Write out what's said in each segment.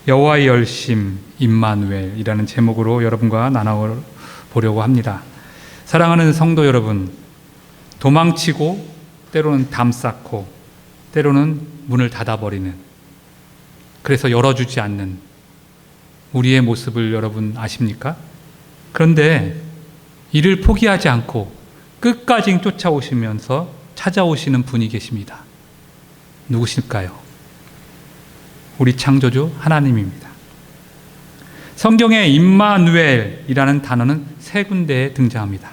여호와의 열심 임마누엘이라는 제목으로 여러분과 나눠보려고 합니다. 사랑하는 성도 여러분, 도망치고 때로는 담쌓고 때로는 문을 닫아버리는, 그래서 열어주지 않는 우리의 모습을 여러분 아십니까? 그런데 이를 포기하지 않고 끝까지 쫓아오시면서 찾아오시는 분이 계십니다. 누구실까요? 우리 창조주 하나님입니다. 성경에 임마누엘이라는 단어는 세 군데에 등장합니다.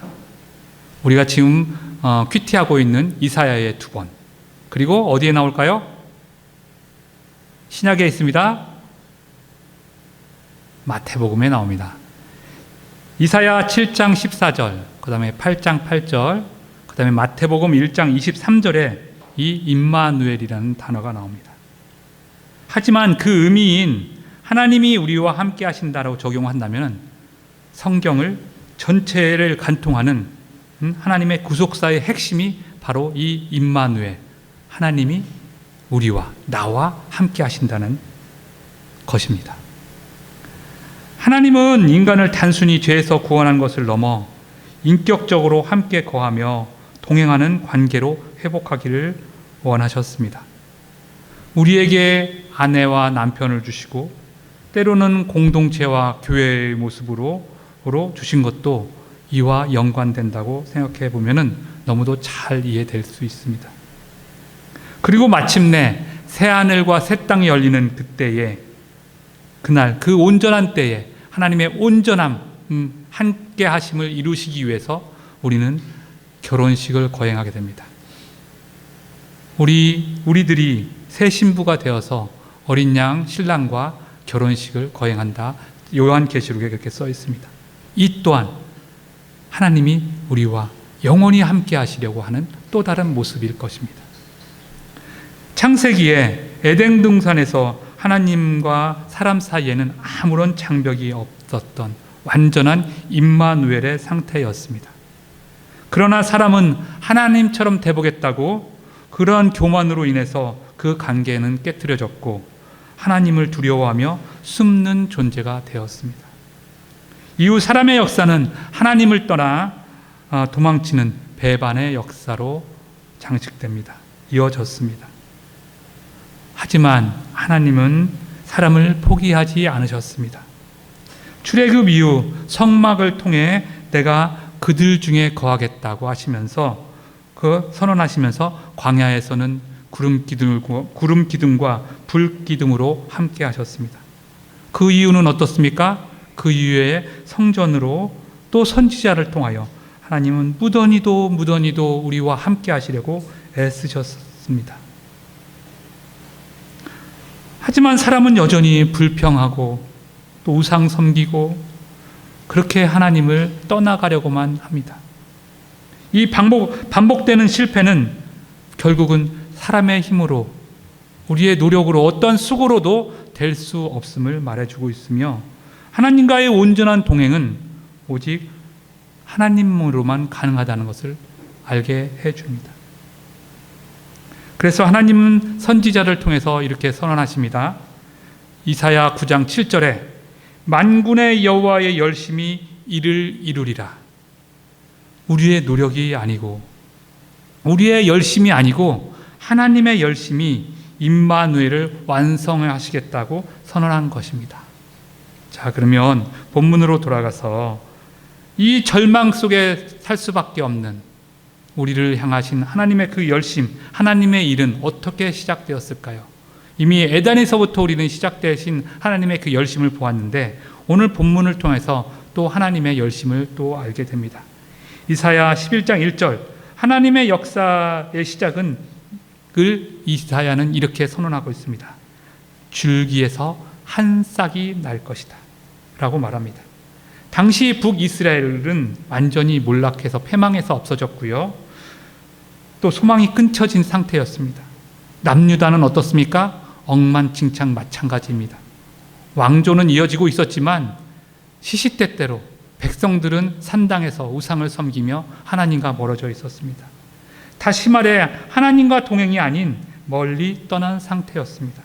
우리가 지금 큐티하고 있는 이사야의 2번, 그리고 어디에 나올까요? 신약에 있습니다. 마태복음에 나옵니다. 이사야 7장 14절, 그 다음에 8장 8절, 그 다음에 마태복음 1장 23절에 이 임마누엘이라는 단어가 나옵니다. 하지만 그 의미인 하나님이 우리와 함께 하신다라고 적용한다면 성경을 전체를 관통하는 하나님의 구속사의 핵심이 바로 이 임마누엘, 하나님이 우리와 나와 함께 하신다는 것입니다. 하나님은 인간을 단순히 죄에서 구원한 것을 넘어 인격적으로 함께 거하며 동행하는 관계로 회복하기를 원하셨습니다. 우리에게 아내와 남편을 주시고 때로는 공동체와 교회의 모습으로 주신 것도 이와 연관된다고 생각해 보면 너무도 잘 이해될 수 있습니다. 그리고 마침내 새하늘과 새 땅이 열리는 그때에, 그날 그 온전한 때에 하나님의 온전함, 함께 하심을 이루시기 위해서 우리는 결혼식을 거행하게 됩니다. 우리들이 새 신부가 되어서 어린 양 신랑과 결혼식을 거행한다. 요한계시록에 그렇게 써 있습니다. 이 또한 하나님이 우리와 영원히 함께 하시려고 하는 또 다른 모습일 것입니다. 창세기에 에덴 동산에서 하나님과 사람 사이에는 아무런 장벽이 없었던 완전한 임마누엘의 상태였습니다. 그러나 사람은 하나님처럼 돼보겠다고 그러한 교만으로 인해서 그 관계는 깨트려졌고 하나님을 두려워하며 숨는 존재가 되었습니다. 이후 사람의 역사는 하나님을 떠나 도망치는 배반의 역사로 장식됩니다. 이어졌습니다. 하지만 하나님은 사람을 포기하지 않으셨습니다. 출애굽 이후 성막을 통해 내가 그들 중에 거하겠다고 하시면서 선언하시면서 광야에서는 구름 기둥과 불 기둥으로 함께 하셨습니다. 그 이유는 어떻습니까? 그 이후에 성전으로 또 선지자를 통하여 하나님은 무던히도 우리와 함께 하시려고 애쓰셨습니다. 하지만 사람은 여전히 불평하고 또 우상 섬기고 그렇게 하나님을 떠나가려고만 합니다. 이 반복되는 실패는 결국은 사람의 힘으로, 우리의 노력으로, 어떤 수고로도 될 수 없음을 말해주고 있으며 하나님과의 온전한 동행은 오직 하나님으로만 가능하다는 것을 알게 해줍니다. 그래서 하나님은 선지자를 통해서 이렇게 선언하십니다. 이사야 9장 7절에 만군의 여호와의 열심이 이를 이루리라. 우리의 노력이 아니고 우리의 열심이 아니고 하나님의 열심이 임마누엘을 완성하시겠다고 선언한 것입니다. 자, 그러면 본문으로 돌아가서 이 절망 속에 살 수밖에 없는 우리를 향하신 하나님의 그 열심, 하나님의 일은 어떻게 시작되었을까요? 이미 에덴에서부터 우리는 시작되신 하나님의 그 열심을 보았는데 오늘 본문을 통해서 또 하나님의 열심을 또 알게 됩니다. 이사야 11장 1절, 하나님의 역사의 시작은 이사야는 이렇게 선언하고 있습니다. 줄기에서 한 싹이 날 것이다 라고 말합니다. 당시 북이스라엘은 완전히 몰락해서 패망해서 없어졌고요, 또 소망이 끊겨진 상태였습니다. 남유다는 어떻습니까? 억만칭창 마찬가지입니다. 왕조는 이어지고 있었지만 시시때때로 백성들은 산당에서 우상을 섬기며 하나님과 멀어져 있었습니다. 다시 말해 하나님과 동행이 아닌 멀리 떠난 상태였습니다.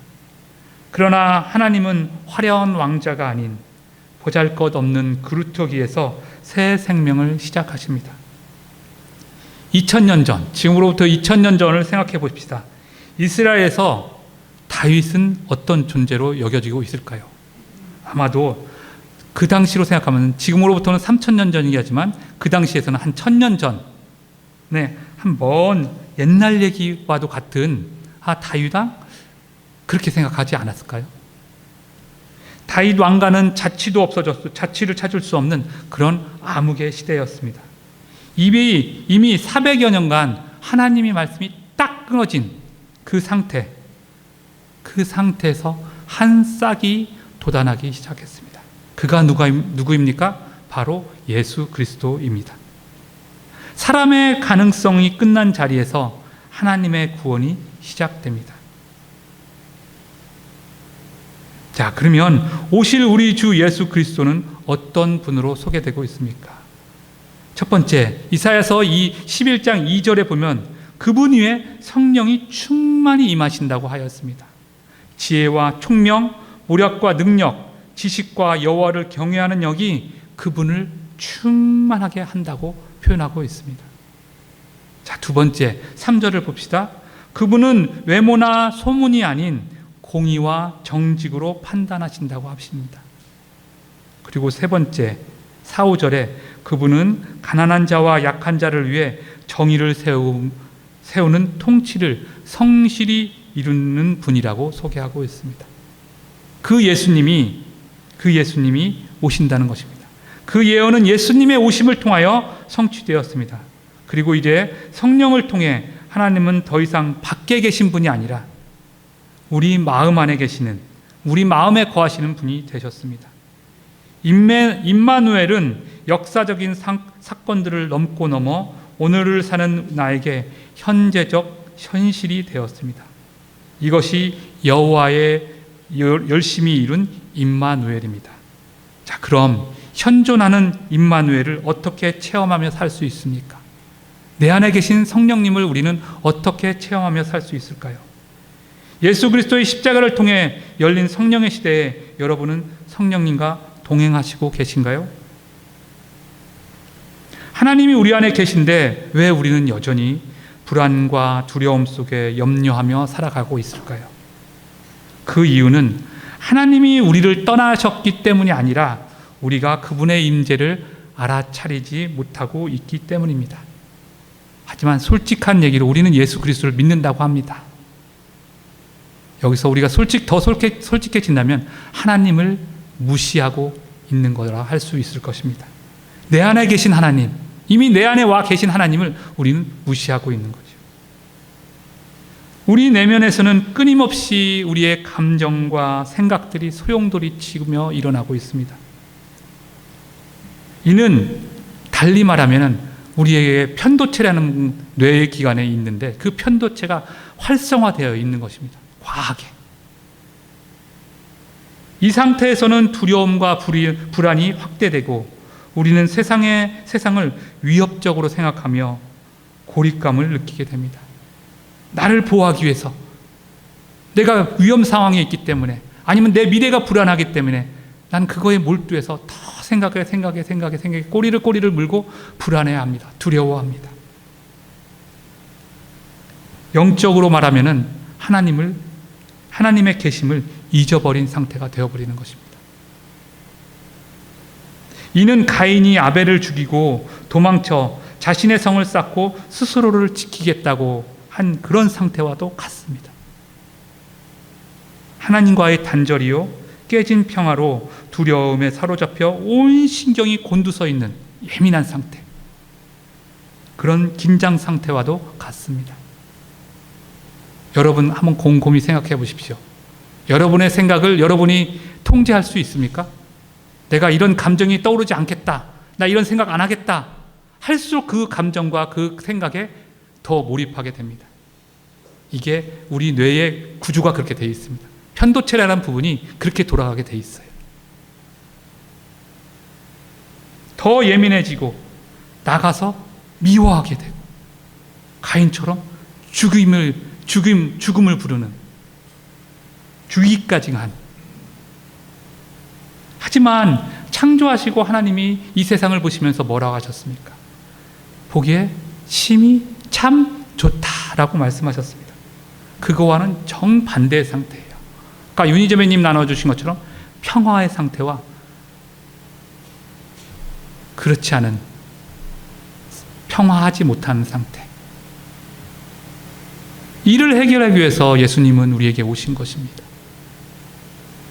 그러나 하나님은 화려한 왕자가 아닌 보잘것없는 그루터기에서 새 생명을 시작하십니다. 2000년 전, 지금으로부터 2000년 전을 생각해 봅시다. 이스라엘에서 다윗은 어떤 존재로 여겨지고 있을까요? 아마도 그 당시로 생각하면 지금으로부터는 3000년 전이긴 하지만 그 당시에서는 한 1000년 전, 한 먼 옛날 얘기와도 같은 다윗왕? 그렇게 생각하지 않았을까요? 다윗 왕가는 자치도 없어졌고 자치를 찾을 수 없는 그런 암흑의 시대였습니다. 이미 400여 년간 하나님의 말씀이 딱 끊어진 그 상태에서 한 싹이 돋아나기 시작했습니다. 그가 누구입니까? 바로 예수 그리스도입니다. 사람의 가능성이 끝난 자리에서 하나님의 구원이 시작됩니다. 자, 그러면 오실 우리 주 예수 그리스도는 어떤 분으로 소개되고 있습니까? 첫 번째, 이사야서 11장 2절에 보면 그분 위에 성령이 충만히 임하신다고 하였습니다. 지혜와 총명, 모략과 능력, 지식과 여호와를 경외하는 영이 그분을 충만하게 한다고 표현하고 있습니다. 자, 두 번째, 3절을 봅시다. 그분은 외모나 소문이 아닌 공의와 정직으로 판단하신다고 하십니다. 그리고 세 번째, 4, 5절에 그분은 가난한 자와 약한 자를 위해 정의를 세우는 통치를 성실히 이루는 분이라고 소개하고 있습니다. 그 예수님이 오신다는 것입니다. 그 예언은 예수님의 오심을 통하여 성취되었습니다. 그리고 이제 성령을 통해 하나님은 더 이상 밖에 계신 분이 아니라 우리 마음 안에 계시는, 우리 마음에 거하시는 분이 되셨습니다. 임마누엘은 역사적인 사건들을 넘어 오늘을 사는 나에게 현재적 현실이 되었습니다. 이것이 여호와의 열심히 이룬 임마누엘입니다. 자, 그럼 현존하는 임마누엘을 어떻게 체험하며 살 수 있습니까? 내 안에 계신 성령님을 우리는 어떻게 체험하며 살 수 있을까요? 예수 그리스도의 십자가를 통해 열린 성령의 시대에 여러분은 성령님과 동행하시고 계신가요? 하나님이 우리 안에 계신데 왜 우리는 여전히 불안과 두려움 속에 염려하며 살아가고 있을까요? 그 이유는 하나님이 우리를 떠나셨기 때문이 아니라 우리가 그분의 임재를 알아차리지 못하고 있기 때문입니다. 하지만 솔직한 얘기로 우리는 예수 그리스도를 믿는다고 합니다. 여기서 우리가 더 솔직해진다면 하나님을 무시하고 있는 거라 할 수 있을 것입니다. 내 안에 계신 하나님, 이미 내 안에 와 계신 하나님을 우리는 무시하고 있는 거죠. 우리 내면에서는 끊임없이 우리의 감정과 생각들이 소용돌이치며 일어나고 있습니다. 이는 달리 말하면 우리에게 편도체라는 뇌의 기관에 있는데 그 편도체가 활성화되어 있는 것입니다. 과하게. 이 상태에서는 두려움과 불안이 확대되고 우리는 세상을 위협적으로 생각하며 고립감을 느끼게 됩니다. 나를 보호하기 위해서, 내가 위험 상황에 있기 때문에, 아니면 내 미래가 불안하기 때문에 난 그거에 몰두해서 더 생각에 꼬리를 물고 불안해합니다. 두려워합니다. 영적으로 말하면은 하나님의 계심을 잊어버린 상태가 되어버리는 것입니다. 이는 가인이 아벨을 죽이고 도망쳐 자신의 성을 쌓고 스스로를 지키겠다고 한 그런 상태와도 같습니다. 하나님과의 단절이요, 깨진 평화로 두려움에 사로잡혀 온 신경이 곤두서 있는 예민한 상태, 그런 긴장 상태와도 같습니다. 여러분 한번 곰곰이 생각해 보십시오. 여러분의 생각을 여러분이 통제할 수 있습니까? 내가 이런 감정이 떠오르지 않겠다, 나 이런 생각 안 하겠다 할수록 그 감정과 그 생각에 더 몰입하게 됩니다. 이게 우리 뇌의 구조가 그렇게 되어 있습니다. 편도체라는 부분이 그렇게 돌아가게 되어 있어요. 더 예민해지고 나가서 미워하게 되고 가인처럼 죽음을 부르는 죽이기까지 한. 하지만 창조하시고 하나님이 이 세상을 보시면서 뭐라고 하셨습니까? 보기에 심히 참 좋다라고 말씀하셨습니다. 그거와는 정반대의 상태예요. 그러니까 윤희재배님 나눠주신 것처럼 평화의 상태와 그렇지 않은 평화하지 못하는 상태. 이를 해결하기 위해서 예수님은 우리에게 오신 것입니다.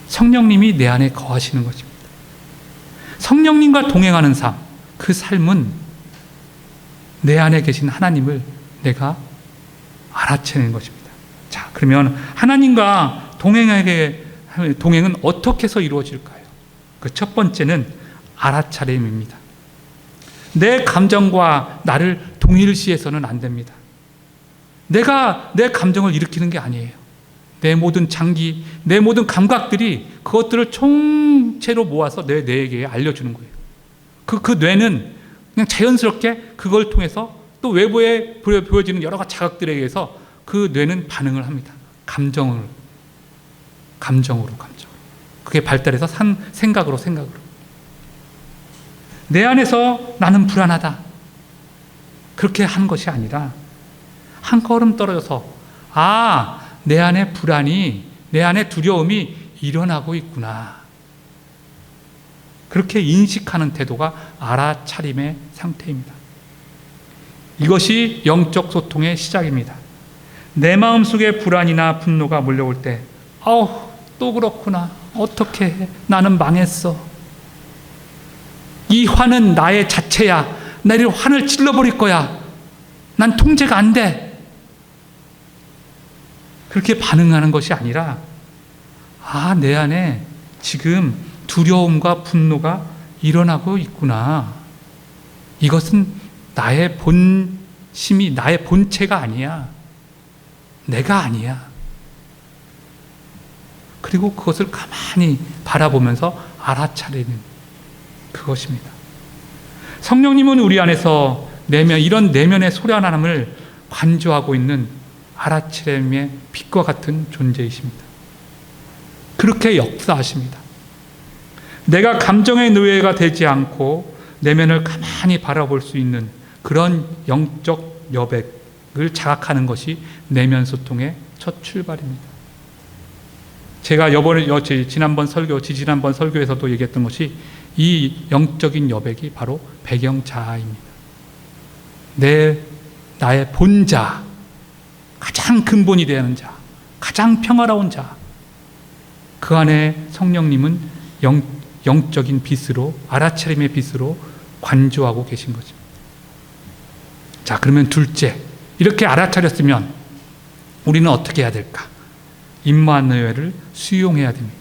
성령님이 내 안에 거하시는 것입니다. 성령님과 동행하는 삶, 그 삶은 내 안에 계신 하나님을 내가 알아채는 것입니다. 자, 그러면 하나님과 동행은 어떻게 해서 이루어질까요? 그 첫 번째는 알아차림입니다. 내 감정과 나를 동일시해서는 안 됩니다. 내가 내 감정을 일으키는 게 아니에요. 내 모든 장기, 내 모든 감각들이 그것들을 총체로 모아서 뇌에게 알려주는 거예요. 그 뇌는 그냥 자연스럽게 그걸 통해서 또 외부에 보여지는 여러 가지 자극들에 의해서 그 뇌는 반응을 합니다. 감정으로. 그게 발달해서 생각으로. 내 안에서 나는 불안하다. 그렇게 하는 것이 아니라 한 걸음 떨어져서 내 안에 불안이, 내 안에 두려움이 일어나고 있구나. 그렇게 인식하는 태도가 알아차림의 상태입니다. 이것이 영적 소통의 시작입니다. 내 마음속에 불안이나 분노가 몰려올 때 또 그렇구나. 어떻게 해? 나는 망했어. 이 화는 나의 자체야. 나를 화를 찔러버릴 거야. 난 통제가 안 돼. 그렇게 반응하는 것이 아니라 내 안에 지금 두려움과 분노가 일어나고 있구나. 이것은 나의 본심이, 나의 본체가 아니야. 내가 아니야. 그리고 그것을 가만히 바라보면서 알아차리는 그것입니다. 성령님은 우리 안에서 이런 내면의 소란함을 관조하고 있는 알아차림의 빛과 같은 존재이십니다. 그렇게 역사하십니다. 내가 감정의 노예가 되지 않고 내면을 가만히 바라볼 수 있는 그런 영적 여백을 자각하는 것이 내면 소통의 첫 출발입니다. 제가 지지난번 설교에서도 얘기했던 것이 이 영적인 여백이 바로 배경 자아입니다. 나의 본자, 가장 근본이 되는 자, 가장 평화로운 자, 그 안에 성령님은 영적인 빛으로, 알아차림의 빛으로 관조하고 계신 거죠. 자, 그러면 둘째, 이렇게 알아차렸으면 우리는 어떻게 해야 될까? 임마누엘을 수용해야 됩니다.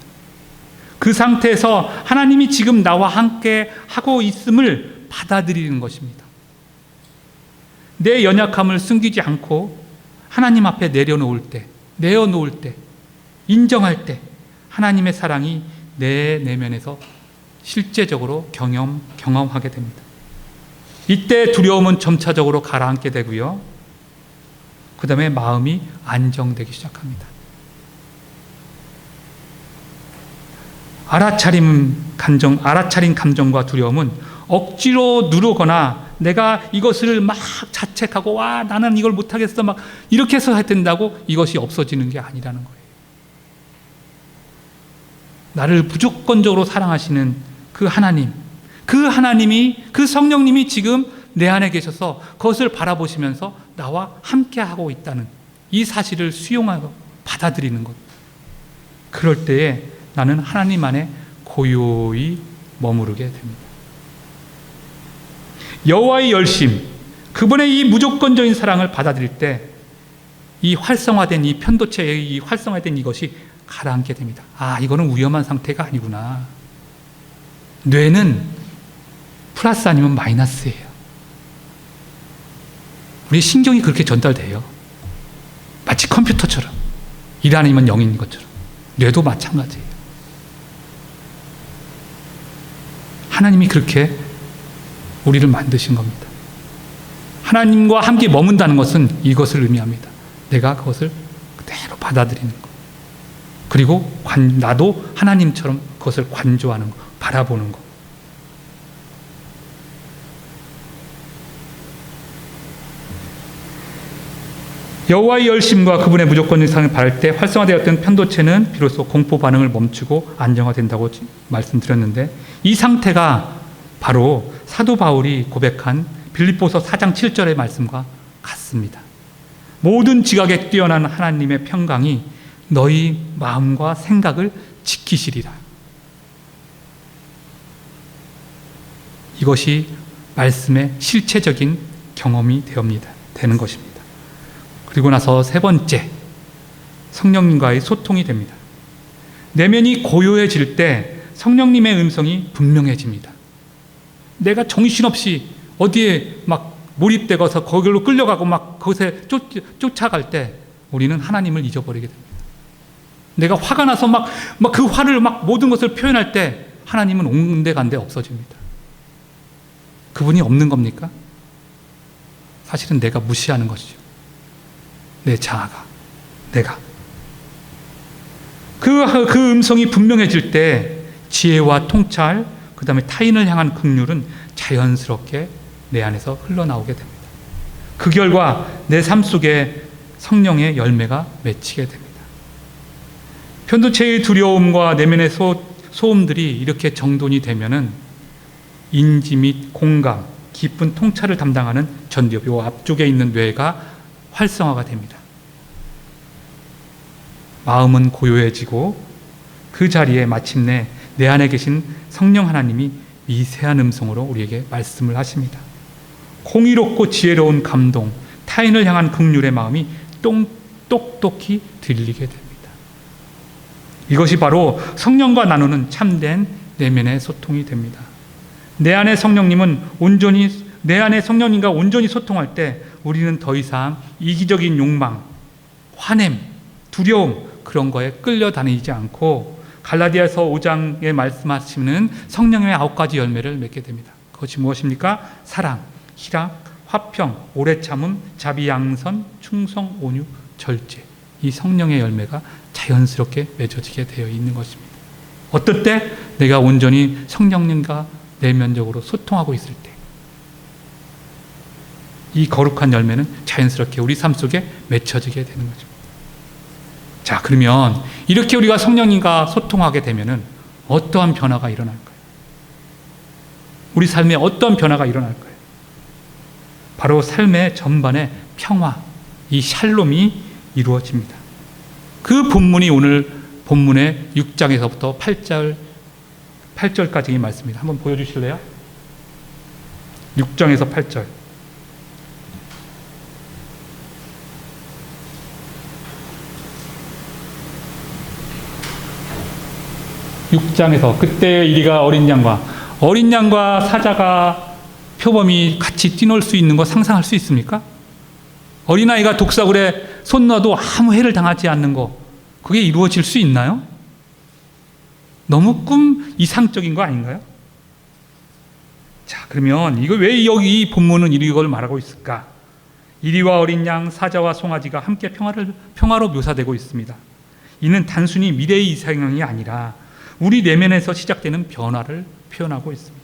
그 상태에서 하나님이 지금 나와 함께 하고 있음을 받아들이는 것입니다. 내 연약함을 숨기지 않고 하나님 앞에 내어놓을 때, 인정할 때 하나님의 사랑이 내 내면에서 실제적으로 경험하게 됩니다. 이때 두려움은 점차적으로 가라앉게 되고요. 그 다음에 마음이 안정되기 시작합니다. 알아차린 감정과 두려움은 억지로 누르거나 내가 이것을 막 자책하고 나는 이걸 못하겠어 막 이렇게 해서 해야 된다고 이것이 없어지는 게 아니라는 거예요. 나를 무조건적으로 사랑하시는 그 하나님이 그 성령님이 지금 내 안에 계셔서 그것을 바라보시면서 나와 함께하고 있다는 이 사실을 수용하고 받아들이는 것. 그럴 때에 나는 하나님 안에 고요히 머무르게 됩니다. 여호와의 열심, 그분의 이 무조건적인 사랑을 받아들일 때 이 활성화된 이 편도체의 이 활성화된 이것이 가라앉게 됩니다. 이거는 위험한 상태가 아니구나. 뇌는 플러스 아니면 마이너스예요. 우리 신경이 그렇게 전달돼요. 마치 컴퓨터처럼. 1 아니면 0인 것처럼. 뇌도 마찬가지예요. 하나님이 그렇게 우리를 만드신 겁니다. 하나님과 함께 머문다는 것은 이것을 의미합니다. 내가 그것을 그대로 받아들이는 것. 그리고 나도 하나님처럼 그것을 관조하는 거, 바라보는 거. 여호와의 열심과 그분의 무조건성을 바랄 때 활성화되었던 편도체는 비로소 공포 반응을 멈추고 안정화된다고 말씀드렸는데, 이 상태가 바로 사도 바울이 고백한 빌립보서 4장 7절의 말씀과 같습니다. 모든 지각에 뛰어난 하나님의 평강이 너희 마음과 생각을 지키시리라. 이것이 말씀의 실체적인 경험이 되는 것입니다. 그리고 나서 세 번째, 성령님과의 소통이 됩니다. 내면이 고요해질 때 성령님의 음성이 분명해집니다. 내가 정신없이 어디에 막 몰입되어서 거기로 끌려가고 막 그것에 쫓아갈 때 우리는 하나님을 잊어버리게 됩니다. 내가 화가 나서 막 그 화를 막 모든 것을 표현할 때 하나님은 온데간데 없어집니다. 그분이 없는 겁니까? 사실은 내가 무시하는 것이죠. 내 자아가, 내가. 그 음성이 분명해질 때 지혜와 통찰, 그 다음에 타인을 향한 긍휼은 자연스럽게 내 안에서 흘러나오게 됩니다. 그 결과 내 삶 속에 성령의 열매가 맺히게 됩니다. 편도체의 두려움과 내면의 소음들이 이렇게 정돈이 되면은 인지 및 공감, 깊은 통찰을 담당하는 전두엽, 요 앞쪽에 있는 뇌가 활성화가 됩니다. 마음은 고요해지고 그 자리에 마침내 내 안에 계신 성령 하나님이 미세한 음성으로 우리에게 말씀을 하십니다. 공의롭고 지혜로운 감동, 타인을 향한 긍휼의 마음이 똑똑히 들리게 됩니다. 이것이 바로 성령과 나누는 참된 내면의 소통이 됩니다. 내 안에 성령님과 온전히 소통할 때 우리는 더 이상 이기적인 욕망, 화냄, 두려움 그런 거에 끌려다니지 않고 갈라디아서 5장에 말씀하시는 성령의 9가지 열매를 맺게 됩니다. 그것이 무엇입니까? 사랑, 희락, 화평, 오래 참음, 자비, 양선, 충성, 온유, 절제. 이 성령의 열매가 자연스럽게 맺어지게 되어 있는 것입니다. 어떨 때? 내가 온전히 성령님과 내면적으로 소통하고 있을 때. 이 거룩한 열매는 자연스럽게 우리 삶 속에 맺혀지게 되는 거죠. 자, 그러면 이렇게 우리가 성령님과 소통하게 되면은 어떠한 변화가 일어날까요? 우리 삶에 어떤 변화가 일어날까요? 바로 삶의 전반에 평화, 이 샬롬이 이루어집니다. 그 본문이 오늘 본문의 6장에서부터 8절까지의 말씀입니다. 한번 보여주실래요? 6장에서 8절. 6장에서 그때의 이리가 어린 양과 사자가 표범이 같이 뛰놀 수 있는 거 상상할 수 있습니까? 어린아이가 독사굴에 손 넣어도 아무 해를 당하지 않는 거, 그게 이루어질 수 있나요? 너무 이상적인 거 아닌가요? 자, 그러면 이거 왜 여기 이 본문은 이걸 말하고 있을까? 이리와 어린 양, 사자와 송아지가 함께 평화로 묘사되고 있습니다. 이는 단순히 미래의 이상형이 아니라 우리 내면에서 시작되는 변화를 표현하고 있습니다.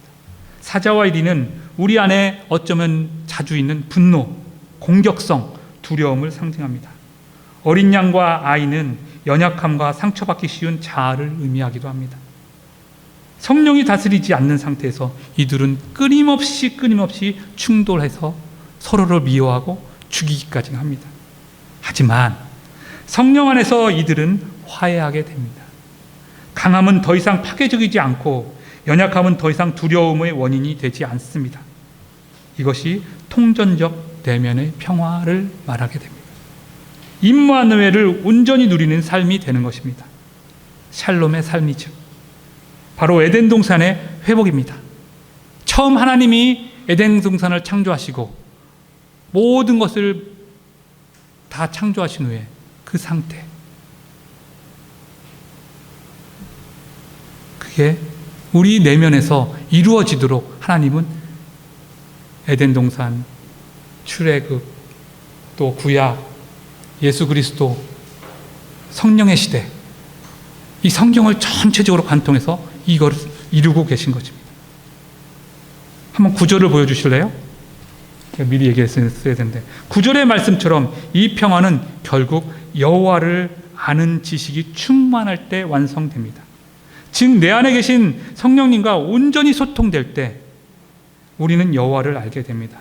사자와 이리는 우리 안에 어쩌면 자주 있는 분노, 공격성, 두려움을 상징합니다. 어린 양과 아이는 연약함과 상처받기 쉬운 자아를 의미하기도 합니다. 성령이 다스리지 않는 상태에서 이들은 끊임없이 충돌해서 서로를 미워하고 죽이기까지 합니다. 하지만 성령 안에서 이들은 화해하게 됩니다. 강함은 더 이상 파괴적이지 않고 연약함은 더 이상 두려움의 원인이 되지 않습니다. 이것이 통전적 내면의 평화를 말하게 됩니다. 임마누엘을 온전히 누리는 삶이 되는 것입니다. 샬롬의 삶이죠. 바로 에덴 동산의 회복입니다. 처음 하나님이 에덴 동산을 창조하시고 모든 것을 다 창조하신 후에 그 상태, 그게 우리 내면에서 이루어지도록 하나님은 에덴 동산, 출애굽, 또 구약, 예수 그리스도, 성령의 시대, 이 성경을 전체적으로 관통해서 이걸 이루고 계신 것입니다. 한번 구절을 보여주실래요? 미리 얘기했어야 되는데 9절의 말씀처럼 이 평화는 결국 여호와를 아는 지식이 충만할 때 완성됩니다. 즉 내 안에 계신 성령님과 온전히 소통될 때 우리는 여호와를 알게 됩니다.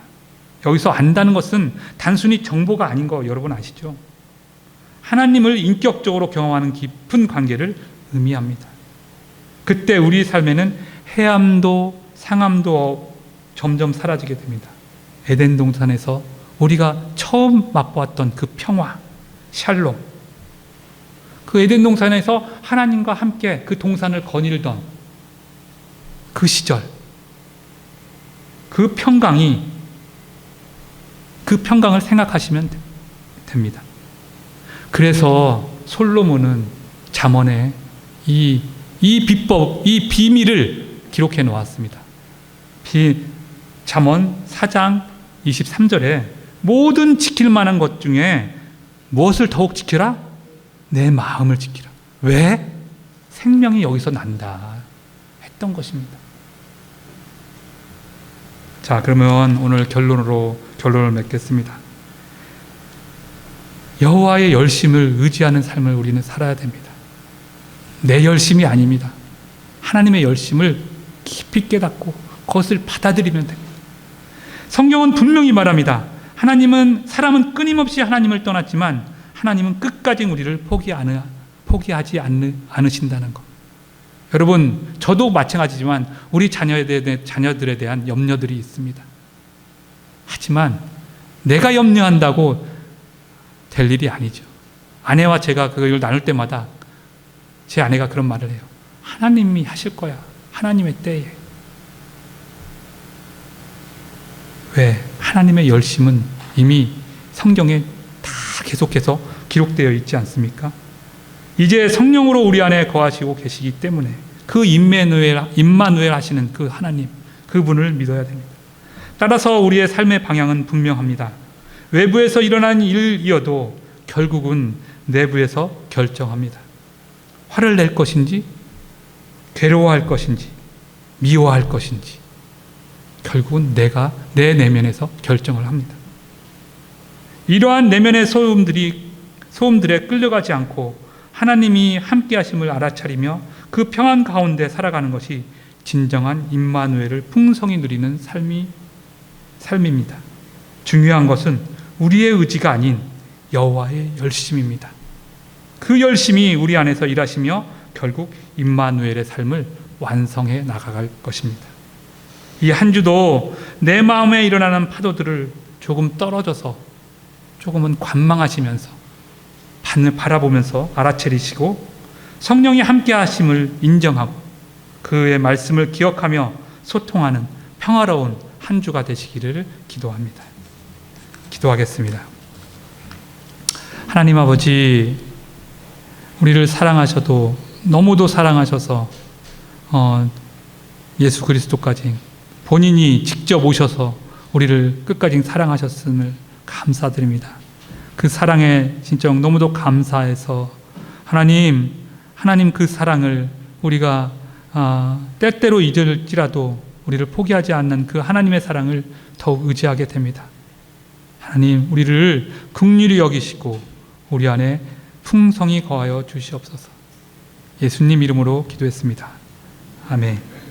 여기서 안다는 것은 단순히 정보가 아닌 거 여러분 아시죠? 하나님을 인격적으로 경험하는 깊은 관계를 의미합니다. 그때 우리 삶에는 해함도 상함도 점점 사라지게 됩니다. 에덴 동산에서 우리가 처음 맛보았던 그 평화, 샬롬, 그 에덴 동산에서 하나님과 함께 그 동산을 거닐던 그 시절, 그 평강을 생각하시면 됩니다. 그래서 솔로몬은 잠언에 이 비법, 이 비밀을 기록해 놓았습니다. 잠언 4장 23절에 모든 지킬 만한 것 중에 무엇을 더욱 지키라? 내 마음을 지키라. 왜? 생명이 여기서 난다 했던 것입니다. 자, 그러면 오늘 결론을 맺겠습니다. 여호와의 열심을 의지하는 삶을 우리는 살아야 됩니다. 내 열심이 아닙니다. 하나님의 열심을 깊이 깨닫고 그것을 받아들이면 됩니다. 성경은 분명히 말합니다. 사람은 끊임없이 하나님을 떠났지만 하나님은 끝까지 우리를 포기하지 않으신다는 것. 여러분, 저도 마찬가지지만 우리 자녀들에 대한 염려들이 있습니다. 하지만 내가 염려한다고 될 일이 아니죠. 아내와 제가 그걸 나눌 때마다 제 아내가 그런 말을 해요. 하나님이 하실 거야. 하나님의 때에. 왜? 하나님의 열심은 이미 성경에 다 계속해서 기록되어 있지 않습니까? 이제 성령으로 우리 안에 거하시고 계시기 때문에 그 임마누엘 하시는 그 하나님, 그분을 믿어야 됩니다. 따라서 우리의 삶의 방향은 분명합니다. 외부에서 일어나는 일이어도 결국은 내부에서 결정합니다. 화를 낼 것인지, 괴로워할 것인지, 미워할 것인지, 결국은 내가 내 내면에서 결정을 합니다. 이러한 내면의 소음들에 끌려가지 않고 하나님이 함께 하심을 알아차리며 그 평안 가운데 살아가는 것이 진정한 임마누엘을 풍성히 누리는 삶입니다. 중요한 것은 우리의 의지가 아닌 여호와의 열심입니다. 그 열심이 우리 안에서 일하시며 결국 임마누엘의 삶을 완성해 나가갈 것입니다. 이 한 주도 내 마음에 일어나는 파도들을 조금 떨어져서 조금은 관망하시면서 바라보면서 알아차리시고 성령이 함께 하심을 인정하고 그의 말씀을 기억하며 소통하는 평화로운 한 주가 되시기를 기도합니다. 기도하겠습니다. 하나님 아버지, 우리를 사랑하셔도 너무도 사랑하셔서 예수 그리스도까지 본인이 직접 오셔서 우리를 끝까지 사랑하셨음을 감사드립니다. 그 사랑에 진짜 너무도 감사해서 하나님 그 사랑을 우리가 때때로 잊을지라도 우리를 포기하지 않는 그 하나님의 사랑을 더욱 의지하게 됩니다. 하나님, 우리를 긍휼히 여기시고 우리 안에 풍성히 거하여 주시옵소서. 예수님 이름으로 기도했습니다. 아멘.